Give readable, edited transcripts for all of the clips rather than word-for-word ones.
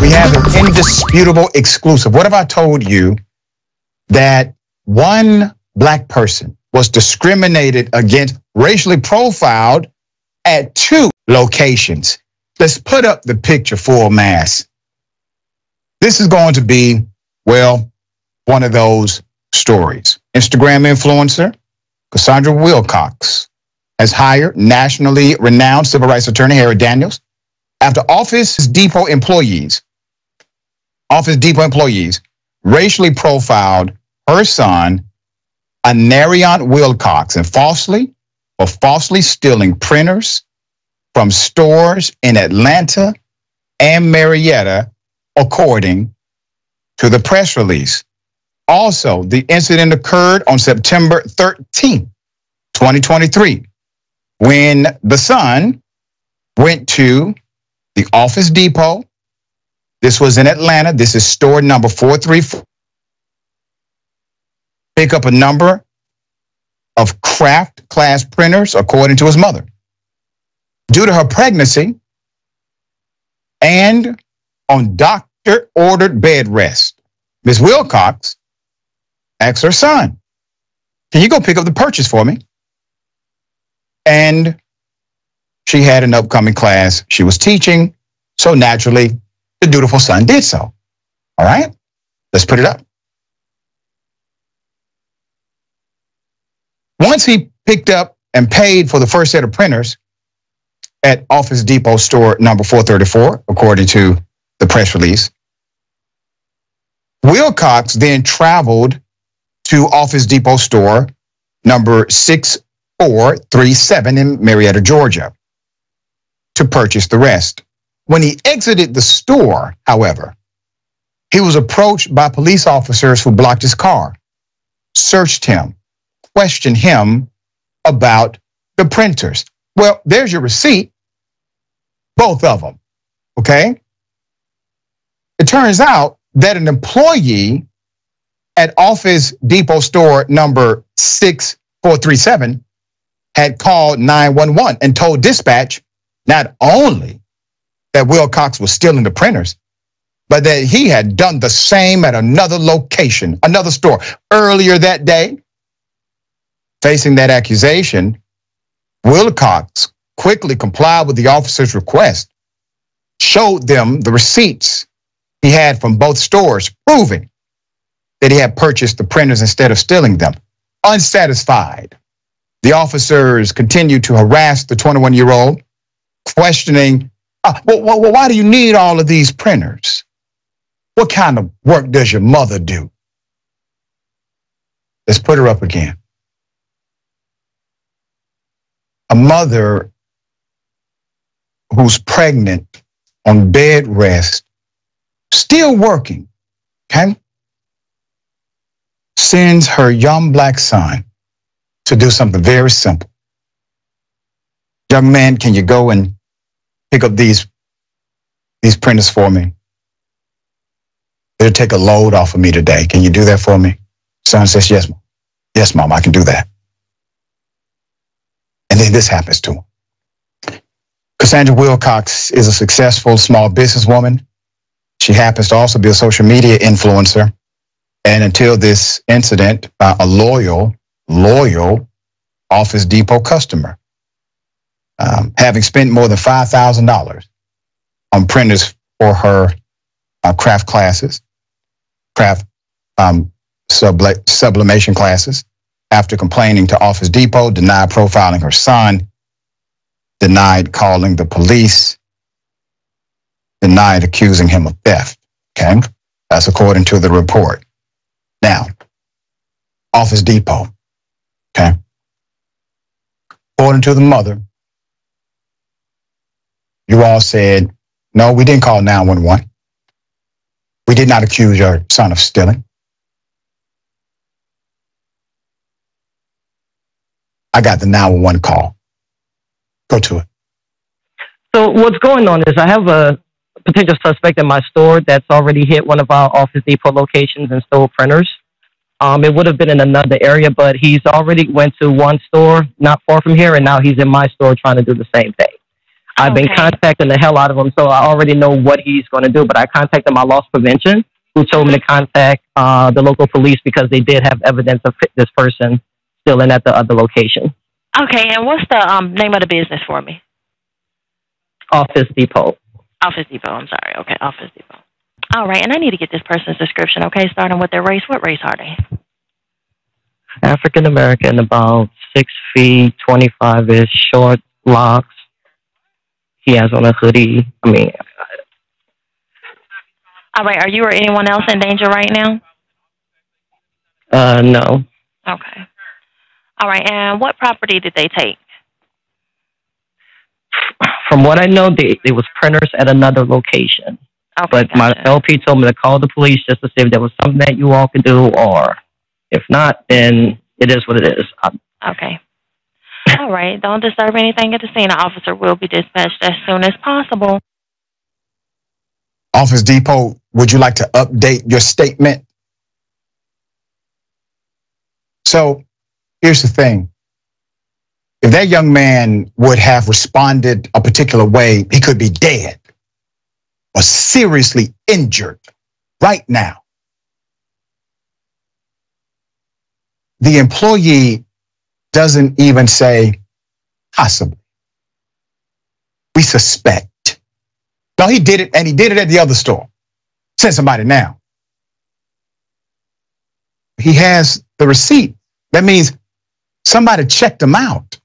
We have an indisputable exclusive. What if I told you that one black person was discriminated against, racially profiled at 2 locations? Let's put up the picture full mass. This is going to be, well, one of those stories. Instagram influencer Cassandra Wilcox has hired nationally renowned civil rights attorney Harry Daniels after Office Depot employees racially profiled her son, Anarion Wilcox, and falsely stealing printers from stores in Atlanta and Marietta, according to the press release. Also, the incident occurred on September 13th, 2023, when the son went to the Office Depot. This was in Atlanta. This is store number 434. Pick up a number of craft class printers, according to his mother. Due to her pregnancy and on doctor-ordered bed rest, Ms. Wilcox asked her son, "Can you go pick up the purchase for me?" And she had an upcoming class she was teaching, so naturally, the dutiful son did so. All right, let's put it up. Once he picked up and paid for the first set of printers at Office Depot store number 434, according to the press release, Wilcox then traveled to Office Depot store number 6437 in Marietta, Georgia, to purchase the rest. When he exited the store, however, he was approached by police officers who blocked his car, searched him, questioned him about the printers. Well, there's your receipt, both of them, okay? It turns out that an employee at Office Depot store number 6437 had called 911 and told dispatch not only that Wilcox was stealing the printers, but that he had done the same at another location, another store earlier that day. Facing that accusation, Wilcox quickly complied with the officer's request, showed them the receipts he had from both stores, proving that he had purchased the printers instead of stealing them. Unsatisfied, the officers continued to harass the 21-year-old, questioning, well, why do you need all of these printers? What kind of work does your mother do? Let's put her up again. A mother who's pregnant, on bed rest, still working, okay, sends her young black son to do something very simple. Young man, can you go and pick up these printers for me? It'll take a load off of me today. Can you do that for me? Son says, yes, mom. Yes, mom, I can do that. And then this happens to him. Cassandra Wilcox is a successful small businesswoman. She happens to also be a social media influencer. And until this incident, a loyal Office Depot customer, having spent more than $5,000 on printers for her craft classes, sublimation classes, after complaining to Office Depot, denied profiling her son, denied calling the police, denied accusing him of theft. Okay, that's according to the report. Now, Office Depot, okay, according to the mother, you all said, no, we didn't call 911. We did not accuse your son of stealing. I got the 911 call. Go to it. So what's going on is I have a potential suspect in my store that's already hit one of our Office Depot locations and stole printers. It would have been in another area, but he's already went to one store not far from here, and now he's in my store trying to do the same thing. I've been contacting the hell out of him, so I already know what he's going to do. But I contacted my loss prevention, who told me to contact the local police because they did have evidence of this person still in at the other location. Okay, and what's the name of the business for me? Office Depot. Office Depot, I'm sorry. Okay, Office Depot. All right, and I need to get this person's description, okay, starting with their race. What race are they? African American, about 6 feet, 25-ish, short locks. He has on a hoodie. I mean... All right, are you or anyone else in danger right now? No. Okay. All right, and what property did they take? From what I know, they was printers at another location. Okay, but gotcha. My LP told me to call the police just to see if there was something that you all could do, or if not, then it is what it is. Okay. All right, don't disturb anything at the scene. An officer will be dispatched as soon as possible. Office Depot, would you like to update your statement? So here's the thing. If that young man would have responded a particular way, he could be dead or seriously injured right now. The employee doesn't even say possibly. We suspect. No, he did it, and he did it at the other store. Send somebody now. He has the receipt. That means somebody checked him out.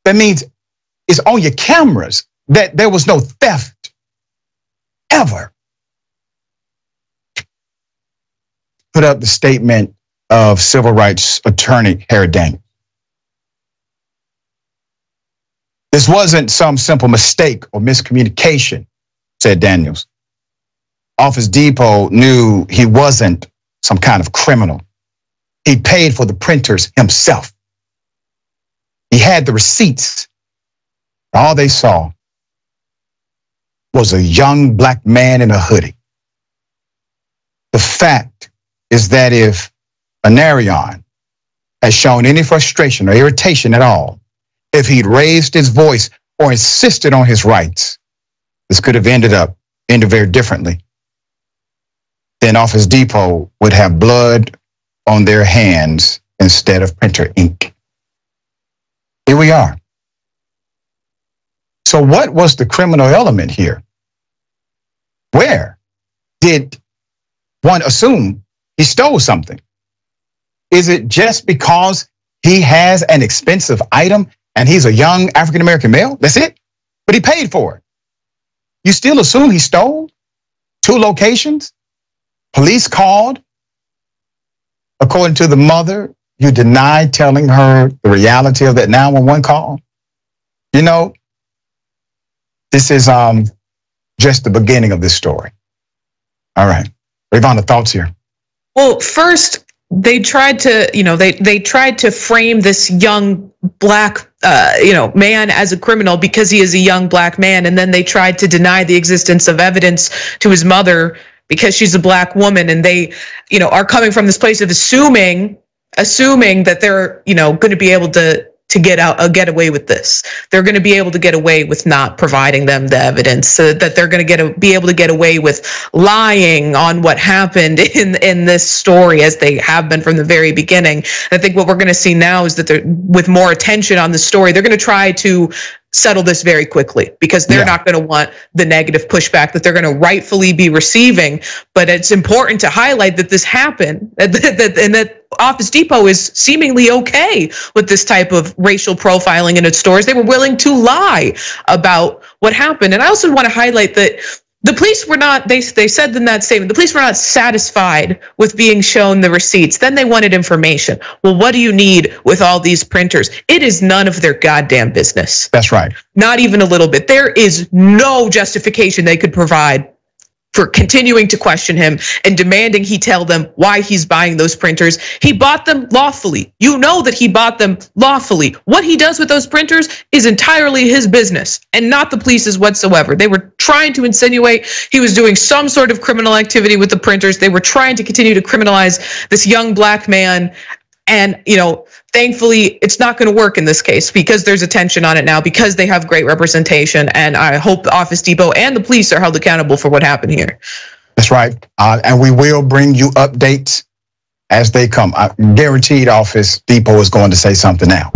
That means it's on your cameras that there was no theft ever. Put up the statement of civil rights attorney Harry Daniels. This wasn't some simple mistake or miscommunication, said Daniels. Office Depot knew he wasn't some kind of criminal. He paid for the printers himself. He had the receipts. All they saw was a young black man in a hoodie. The fact is that if Anarion has shown any frustration or irritation at all, if he'd raised his voice or insisted on his rights, this could have ended very differently. Then Office Depot would have blood on their hands instead of printer ink. Here we are. So what was the criminal element here? Where did one assume he stole something? Is it just because he has an expensive item and he's a young African-American male? That's it? But he paid for it. You still assume he stole? 2 locations? Police called. According to the mother, you denied telling her the reality of that 911 call. You know, this is just the beginning of this story. All right. Rayvon, the thoughts here. Well, first, they tried to, they tried to frame this young black, man as a criminal because he is a young black man. And then they tried to deny the existence of evidence to his mother because she's a black woman. And they, are coming from this place of assuming that they're, going to be able to get away with this. They're going to be able to get away with not providing them the evidence, so that they're going to be able to get away with lying on what happened in this story, as they have been from the very beginning. And I think what we're going to see now is that with more attention on the story, they're going to try to settle this very quickly because they're not going to want the negative pushback that they're going to rightfully be receiving. But it's important to highlight that this happened, and that Office Depot is seemingly okay with this type of racial profiling in its stores. They were willing to lie about what happened. And I also want to highlight that the police were not, they said in that statement, the police were not satisfied with being shown the receipts. Then they wanted information. Well, what do you need with all these printers? It is none of their goddamn business. That's right. Not even a little bit. There is no justification they could provide for continuing to question him and demanding he tell them why he's buying those printers. He bought them lawfully. You know that he bought them lawfully. What he does with those printers is entirely his business and not the police's whatsoever. They were trying to insinuate he was doing some sort of criminal activity with the printers. They were trying to continue to criminalize this young black man And, thankfully, it's not going to work in this case because there's attention on it now because they have great representation. And I hope Office Depot and the police are held accountable for what happened here. That's right. And we will bring you updates as they come. Guaranteed Office Depot is going to say something now.